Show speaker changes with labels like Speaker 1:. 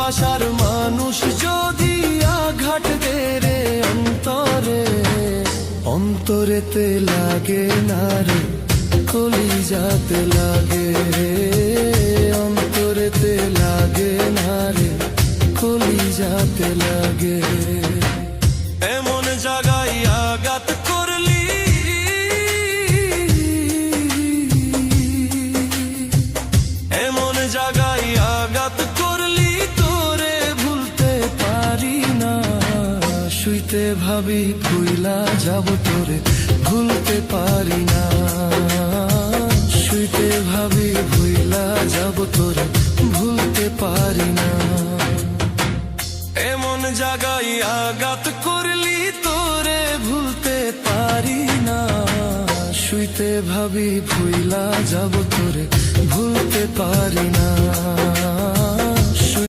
Speaker 1: ভালোবাসার মানুষ যদি আঘাত দে রে অন্তরে, অন্তরেতে লাগে না রে কলিজাতে লাগে, অন্তরেতে লাগে না রে কলিজাতে লাগে। এমন জায়গায় আঘাত করলি, এমন জায়গায় আঘাত করলি তোরে ভুলতে পারি না। শুইতে ভাবি ভুইলা যাব তোরে ভুলতে পারি না, শুইতে ভাবি ভুইলা যাব তোরে ভুলতে পারি না। এমন জায়গায় আঘাত করলি তোরে ভুলতে পারি না, শুইতে ভাবি ভুইলা যাব তোরে ভুলতে পারি না।